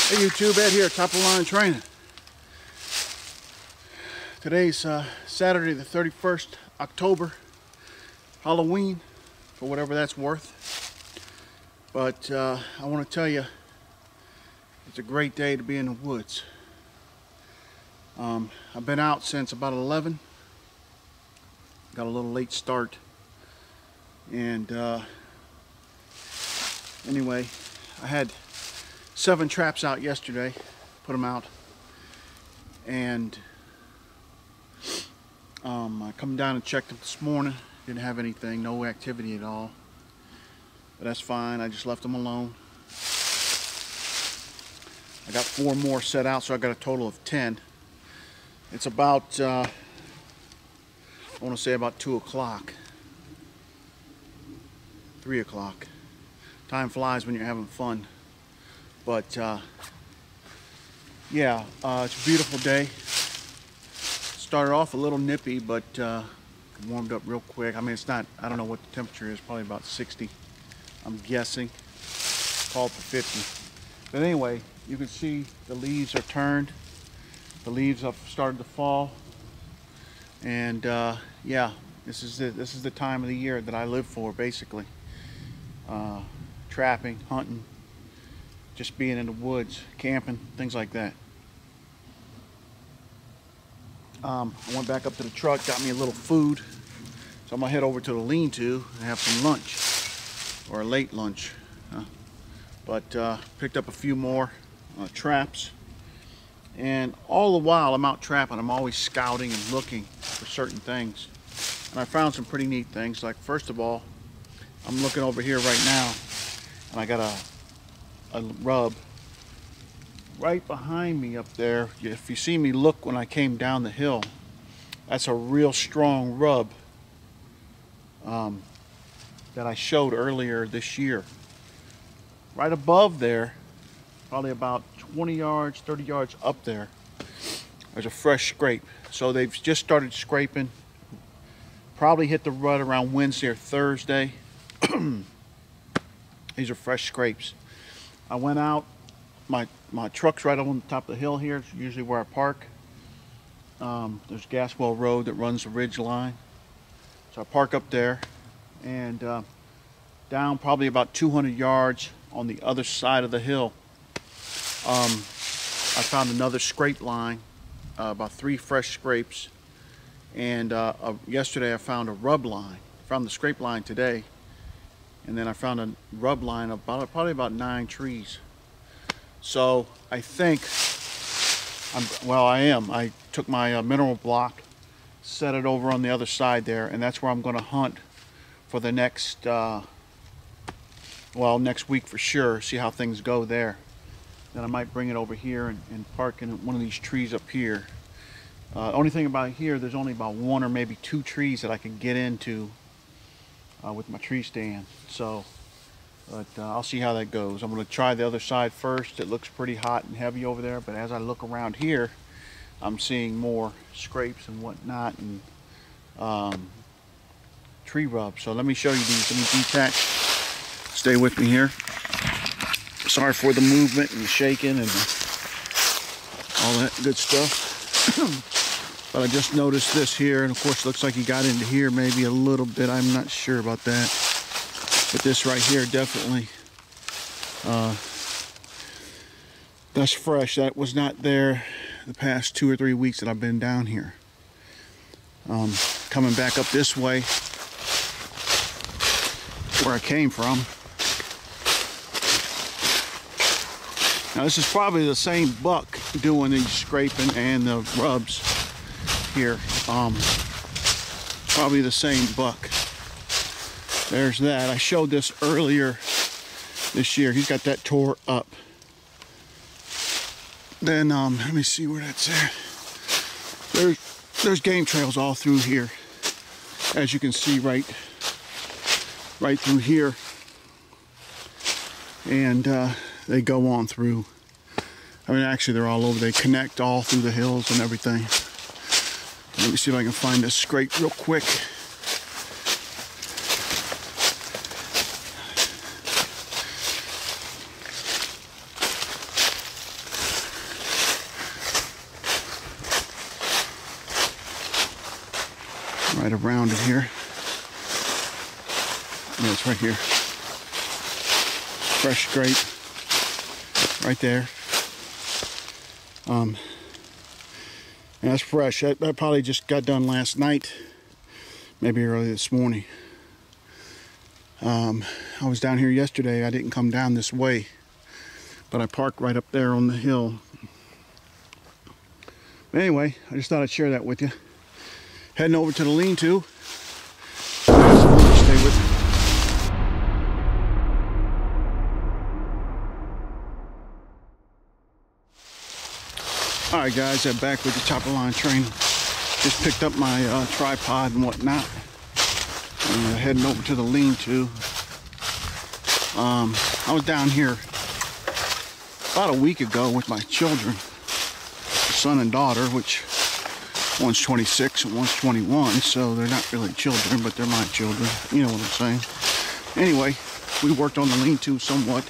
Hey YouTube, Ed here, Trapline Training. Today's Saturday the 31st October, Halloween, for whatever that's worth. But I want to tell you, it's a great day to be in the woods. I've been out since about 11. Got a little late start. And anyway, I had 7 traps out yesterday, put them out, and I come down and checked them this morning. Didn't have anything, no activity at all, but that's fine. I just left them alone. I got 4 more set out, so I got a total of 10. It's about I want to say about 2 o'clock, 3 o'clock. Time flies when you're having fun. But yeah, it's a beautiful day. Started off a little nippy, but warmed up real quick. I mean, it's not, I don't know what the temperature is, probably about 60, I'm guessing. Called for 50. But anyway, you can see the leaves are turned. The leaves have started to fall. And yeah, this is the time of the year that I live for, basically. Trapping, hunting, just being in the woods, camping, things like that. I went back up to the truck, got me a little food. So I'm gonna head over to the lean-to and have some lunch, or a late lunch. But picked up a few more traps. And all the while I'm out trapping, I'm always scouting and looking for certain things. And I found some pretty neat things. Like, first of all, I'm looking over here right now, and I got a rub right behind me up there. If you see me look when I came down the hill, that's a real strong rub that I showed earlier this year. Right above there, probably about 20 yards, 30 yards up there, there's a fresh scrape. So they've just started scraping. Probably hit the rut around Wednesday or Thursday. These are fresh scrapes. I went out, my truck's right up on the top of the hill here. It's usually where I park. There's Gaswell Road that runs the ridge line. So I park up there, and down probably about 200 yards on the other side of the hill, I found another scrape line, about 3 fresh scrapes. And yesterday I found a rub line. Found the scrape line today. And then I found a rub line of probably about 9 trees. So I think, I took my mineral block, set it over on the other side there, and that's where I'm going to hunt for the next, next week for sure, see how things go there. Then I might bring it over here and park in one of these trees up here. Only thing about here, there's only about 1 or maybe 2 trees that I can get into with my tree stand. So, but I'll see how that goes. I'm going to try the other side first. It looks pretty hot and heavy over there, but as I look around here, I'm seeing more scrapes and whatnot, and tree rubs. So let me show you these. Let me detach. Stay with me here. Sorry for the movement and the shaking and all that good stuff. But I just noticed this here, and of course it looks like he got into here maybe a little bit. I'm not sure about that. But this right here, definitely, that's fresh. That was not there the past 2 or 3 weeks that I've been down here. Coming back up this way, where I came from. Now this is probably the same buck doing these scraping and the rubs here. Probably the same buck. There's that. I showed this earlier this year. He's got that tore up. Then let me see where that's at. There's game trails all through here, as you can see, right through here, and they go on through. I mean, actually they're all over. They connect all through the hills and everything. Let me see if I can find this scrape real quick. right around it here. Yeah, it's right here. Fresh scrape right there. And that's fresh. That probably just got done last night, maybe early this morning. I was down here yesterday. I didn't come down this way, but I parked right up there on the hill. But anyway, I just thought I'd share that with you. Heading over to the lean-to. Stay with me. Alright guys, I'm back with the Trapline training. Just picked up my tripod and whatnot. Heading over to the lean-to. I was down here about a week ago with my children, son and daughter, which one's 26 and one's 21, so they're not really children, but they're my children. You know what I'm saying. Anyway, we worked on the lean-to somewhat,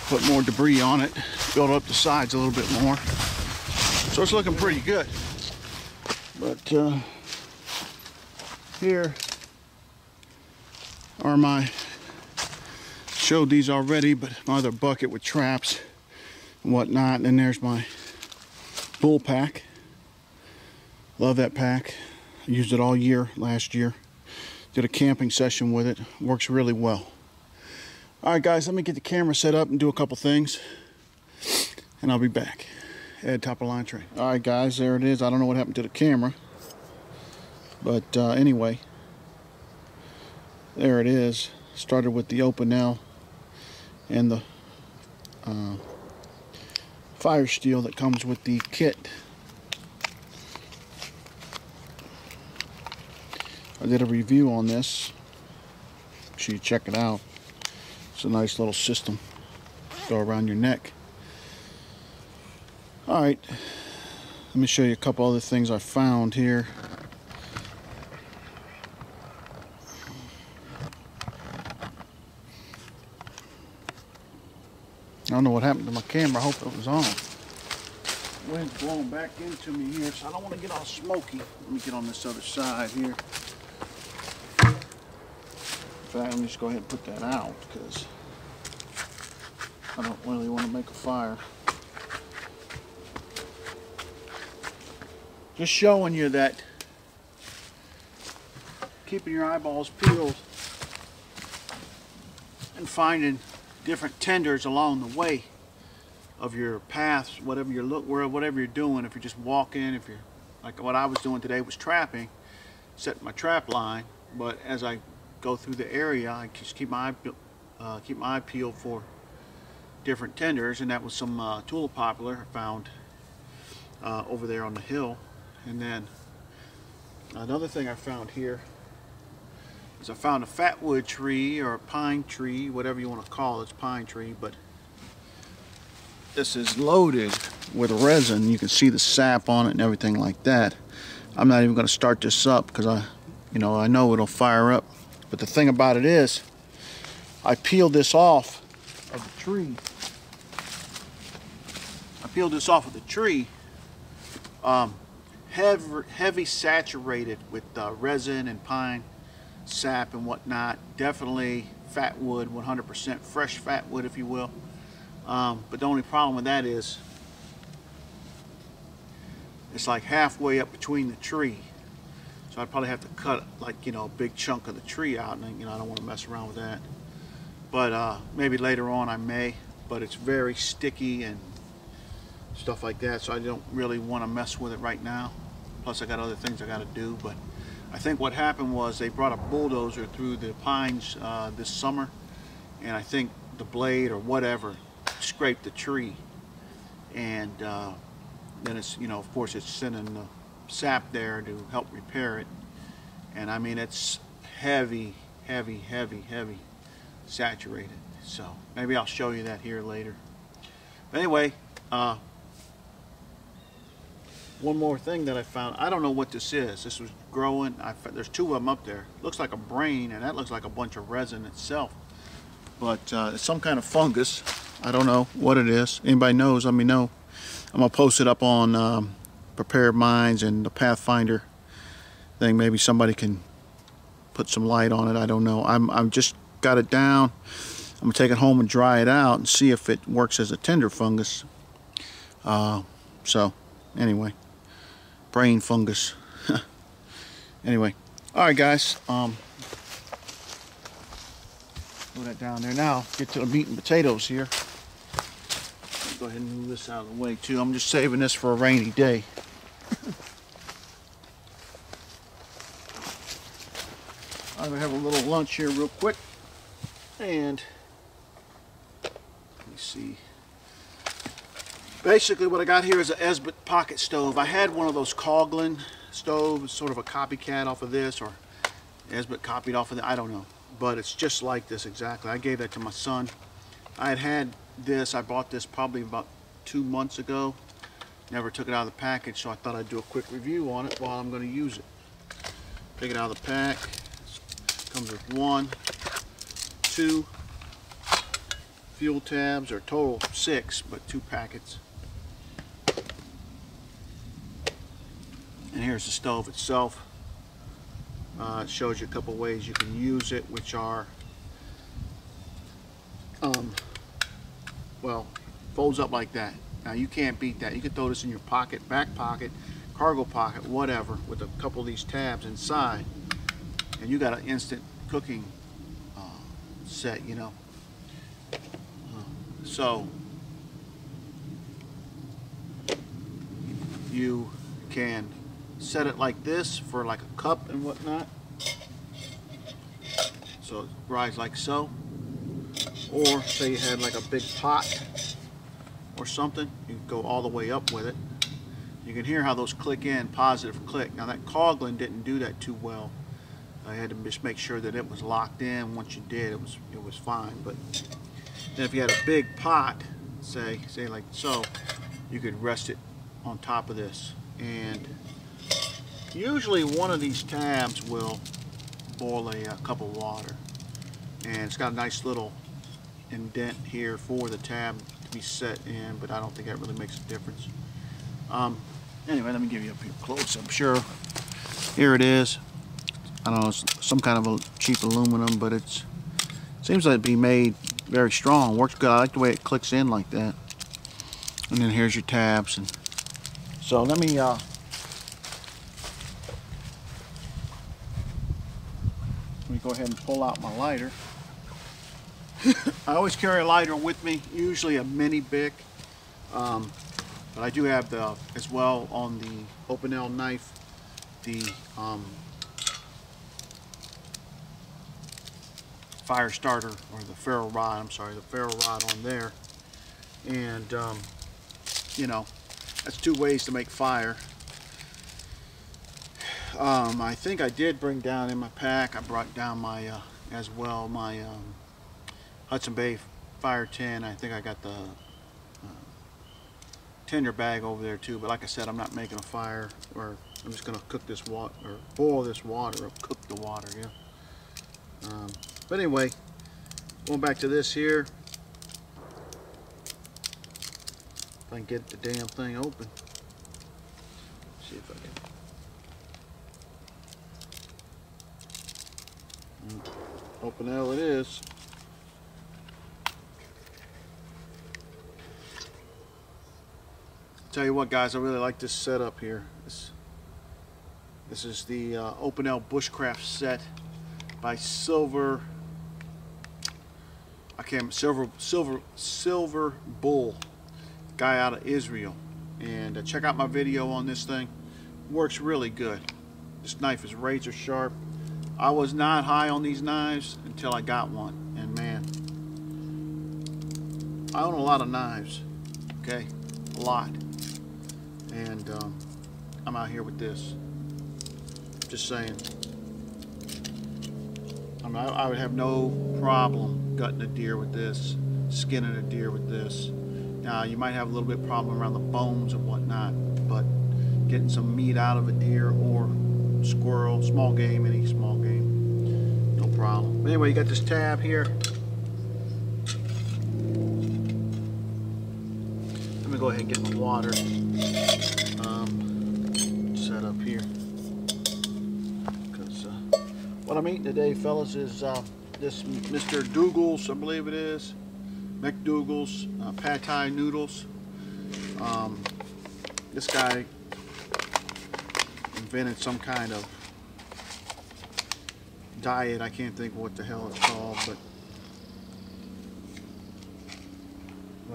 put more debris on it, built up the sides a little bit more. So it's looking pretty good. But here are my, showed these already, but my other bucket with traps and whatnot. And then there's my bull pack. Love that pack. I used it all year last year. Did a camping session with it. Works really well. Alright guys, let me get the camera set up and do a couple things, and I'll be back. Ed, top of line train. Alright guys, there it is. I don't know what happened to the camera, but anyway, there it is. Started with the Opinel and the fire steel that comes with the kit. I did a review on this. Make sure you check it out. It's a nice little system. Go around your neck. Alright, let me show you a couple other things I found here. I don't know what happened to my camera. I hope it was on. Wind's blowing back into me here, so I don't want to get all smoky. Let me get on this other side here. In fact, let me just go ahead and put that out because I don't really want to make a fire. Just showing you that keeping your eyeballs peeled and finding different tenders along the way of your paths, whatever you're whatever you're doing. If you're just walking, if you're like what I was doing today was trapping, setting my trap line. But as I go through the area, I just keep my eye peeled for different tenders, and that was some tulip poplar I found over there on the hill. And then another thing I found here is I found a fatwood tree or a pine tree, whatever you want to call it. It's pine tree, but this is loaded with resin. You can see the sap on it and everything like that. I'm not even going to start this up because I know it'll fire up. But the thing about it is, I peeled this off of the tree. Heavy saturated with resin and pine sap and whatnot. Definitely fat wood, 100% fresh fat wood, if you will. But the only problem with that is it's like halfway up between the tree. So I'd probably have to cut a big chunk of the tree out, and I don't want to mess around with that. But maybe later on I may. But it's very sticky and stuff like that, so I don't really want to mess with it right now. Plus I got other things I got to do. But I think what happened was they brought a bulldozer through the pines this summer, and I think the blade or whatever scraped the tree, and then it's of course it's sending the sap there to help repair it. And I mean, it's heavy saturated. So maybe I'll show you that here later. But anyway, one more thing that I found. I don't know what this is. This was growing. There's two of them up there. Looks like a brain, and that looks like a bunch of resin itself. But it's some kind of fungus. I don't know what it is. Anybody knows, let me know. I'm gonna post it up on Prepared Minds and the Pathfinder thing. Maybe somebody can put some light on it. I don't know. I'm just got it down. I'm gonna take it home and dry it out and see if it works as a tender fungus. So anyway, brain fungus. Anyway, all right, guys. Put that down there. Now get to the meat and potatoes here. Go ahead and move this out of the way too. I'm just saving this for a rainy day. I'm gonna have a little lunch here real quick, and let me see. Basically what I got here is an Esbit pocket stove. I had one of those Coghlan stoves, sort of a copycat off of this, or Esbit copied off of that, I don't know. But it's just like this exactly. I gave that to my son. I had this, I bought this probably about 2 months ago. Never took it out of the package, so I thought I'd do a quick review on it while I'm going to use it. Take it out of the pack. Comes with 1, 2 fuel tabs, or total 6, but 2 packets. And here's the stove itself. It shows you a couple ways you can use it, which are, well, folds up like that. Now you can't beat that. You can throw this in your pocket, back pocket, cargo pocket, whatever, with a couple of these tabs inside, and you got an instant cooking set, you know. So you can set it like this for like a cup and whatnot, so it rides like so. Or say you had like a big pot or something, you can go all the way up with it. You can hear how those click in, positive click. Now that Coghlan didn't do that too well. I had to just make sure that it was locked in. Once you did, it was fine. But then if you had a big pot, say like so, you could rest it on top of this. And usually one of these tabs will boil a cup of water. And it's got a nice little indent here for the tab to be set in, but I don't think that really makes a difference. Anyway, let me give you a close. I'm sure here it is. I don't know, it's some kind of a cheap aluminum, but it seems like it'd be made very strong. Works good. I like the way it clicks in like that. And then here's your tabs. And so let me go ahead and pull out my lighter. I always carry a lighter with me, usually a mini Bic, but I do have as well on the Opinel knife, the fire starter, or the ferro rod, I'm sorry, the ferro rod on there. And you know, that's 2 ways to make fire. I think I did bring down in my pack, I brought down my as well my Hudson Bay fire tin. I think I got the tinder bag over there too, but like I said, I'm not making a fire, or I'm just going to cook this water, or boil this water, or cook the water, yeah. But anyway, going back to this here, if I can get the damn thing open. Let's see if I can. Open hell it is. Tell you what, guys, I really like this setup here. This is the Opinel Bushcraft set by Silver Bull, guy out of Israel. And check out my video on this thing. Works really good. This knife is razor sharp. I was not high on these knives until I got one, and man, I own a lot of knives, okay, a lot. And I'm out here with this. Just saying. I mean, I would have no problem gutting a deer with this, skinning a deer with this. Now, you might have a little bit of problem around the bones and whatnot, but getting some meat out of a deer or squirrel, small game, any small game, no problem. But anyway, you got this tab here. Let me go ahead and get my water set up here. What I'm eating today, fellas, is this Mr. Dougal's, I believe it is, McDougal's pad thai noodles. This guy invented some kind of diet. I can't think what the hell it's called, but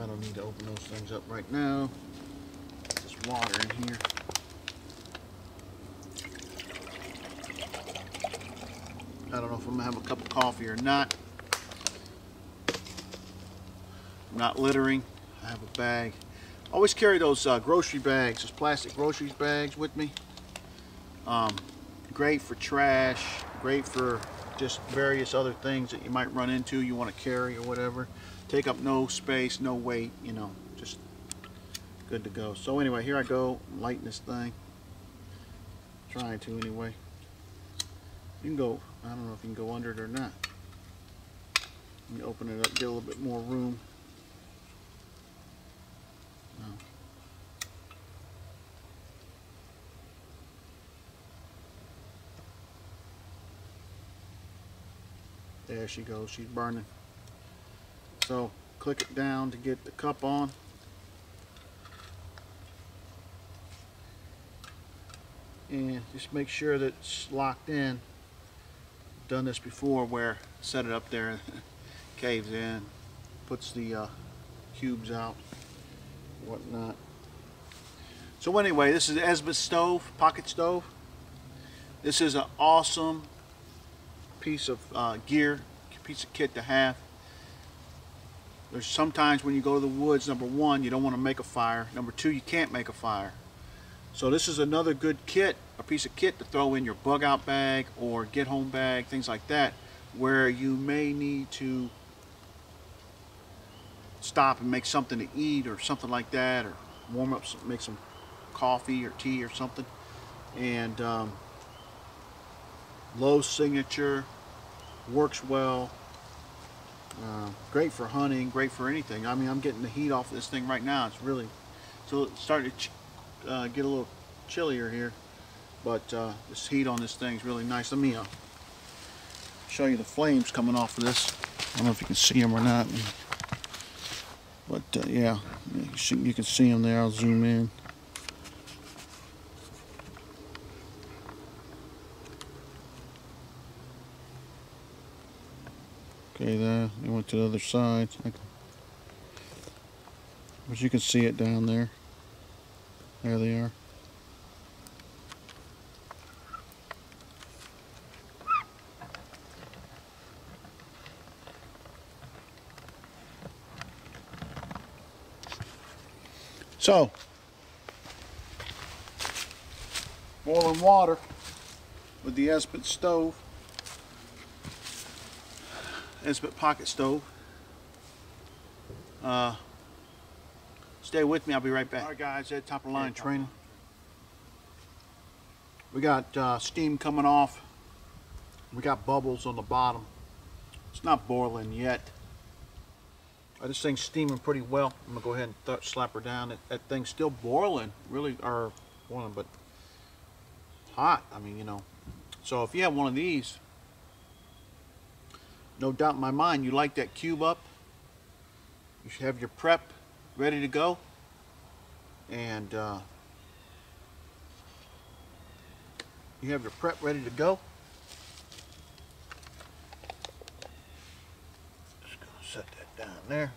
I don't need to open those things up right now. There's water in here. I don't know if I'm gonna have a cup of coffee or not. I'm not littering. I have a bag. I always carry those grocery bags, those plastic groceries bags with me. Great for trash, great for just various other things that you might run into, you want to carry or whatever. Take up no space, no weight, you know, just good to go. So anyway, here I go, lighting this thing. Trying to anyway. You can go, I don't know if you can go under it or not. Let me open it up, get a little bit more room. No. There she goes, she's burning. So click it down to get the cup on. And just make sure that it's locked in. Done this before where set it up there and caves in, puts the cubes out, whatnot. So anyway, this is the Esbit stove, pocket stove. This is an awesome piece of gear, piece of kit to have. There's sometimes when you go to the woods, number one, you don't want to make a fire. Number two, you can't make a fire. So this is another good kit, a piece of kit to throw in your bug out bag or get home bag, things like that, where you may need to stop and make something to eat or something like that, or warm up, make some coffee or tea or something. And low signature, works well. Great for hunting, great for anything. I mean, I'm getting the heat off of this thing right now. It's really, so it's starting to get a little chillier here, but this heat on this thing is really nice. Let me show you the flames coming off of this. I don't know if you can see them or not, but yeah, you can see them there. I'll zoom in. Okay, there, they went to the other side. But you can see it down there. There they are. So, boiling water with the Esbit stove. Esbit pocket stove. Stay with me, I'll be right back. Alright guys, at top of the line training. We got steam coming off. We got bubbles on the bottom. It's not boiling yet. This thing's steaming pretty well. I'm gonna go ahead and slap her down. That thing's still boiling, really, or boiling, but hot. I mean, you know. So if you have one of these, no doubt in my mind, you light that cube up. You should have your prep ready to go. And you have your prep ready to go. Just gonna set that down there.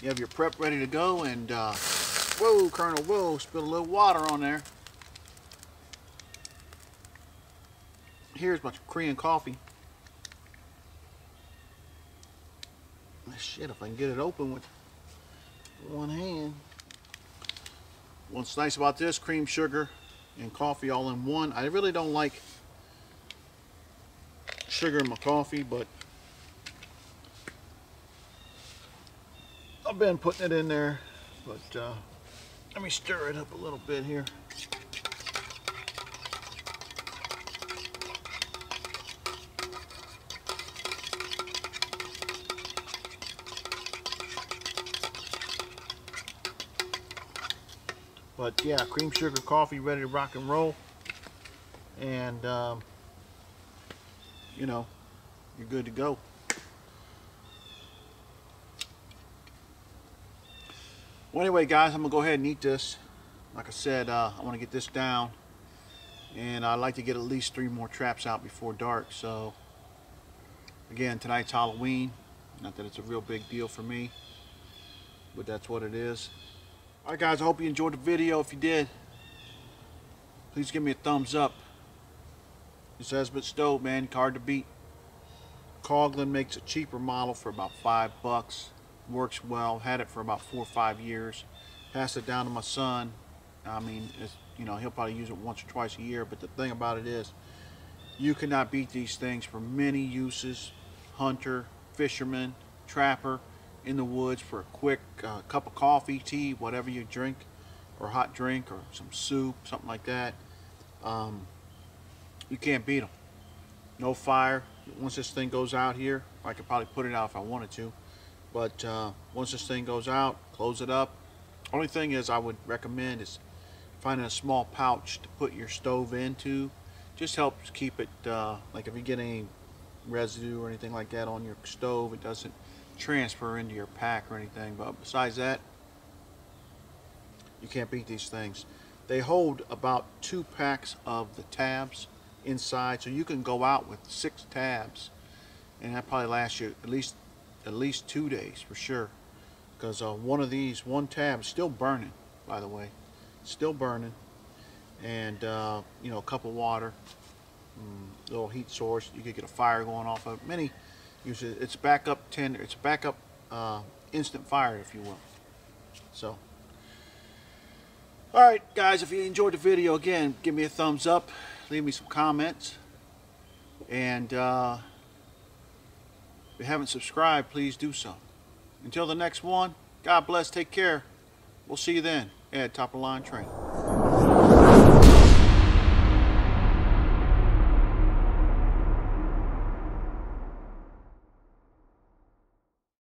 You have your prep ready to go, and whoa, Colonel, whoa, spilled a little water on there. Here's my Korean coffee. Shit, if I can get it open with one hand. What's nice about this, cream, sugar, and coffee all in one. I really don't like sugar in my coffee, but I've been putting it in there. But let me stir it up a little bit here. But yeah, cream, sugar, coffee, ready to rock and roll. And you know, you're good to go. Well, anyway, guys, I'm gonna go ahead and eat this. Like I said, I want to get this down, and I'd like to get at least 3 more traps out before dark. So again, tonight's Halloween. Not that it's a real big deal for me, but that's what it is. Alright guys, I hope you enjoyed the video. If you did, please give me a thumbs up. This Esbit Stove, man, hard to beat. Coghlan makes a cheaper model for about $5. Works well. Had it for about 4 or 5 years. Passed it down to my son. I mean, it's, you know, he'll probably use it once or twice a year, but the thing about it is, you cannot beat these things for many uses. Hunter, fisherman, trapper, in the woods for a quick cup of coffee, tea, whatever you drink, or hot drink, or some soup, something like that. You can't beat them. No fire. Once this thing goes out here, I could probably put it out if I wanted to, but once this thing goes out, close it up. Only thing is I would recommend is finding a small pouch to put your stove into. Just helps keep it, like if you get any residue or anything like that on your stove, it doesn't transfer into your pack or anything. But besides that, you can't beat these things. They hold about 2 packs of the tabs inside, so you can go out with 6 tabs, and that probably lasts you at least 2 days for sure. Because one tab is still burning, by the way, still burning, and you know, a cup of water, little heat source. You could get a fire going off of it. Many use it. It's backup instant fire, if you will. So, all right, guys, if you enjoyed the video, again, give me a thumbs up, leave me some comments, and if you haven't subscribed, please do so. Until the next one, God bless, take care. We'll see you then at Top of the Line Training.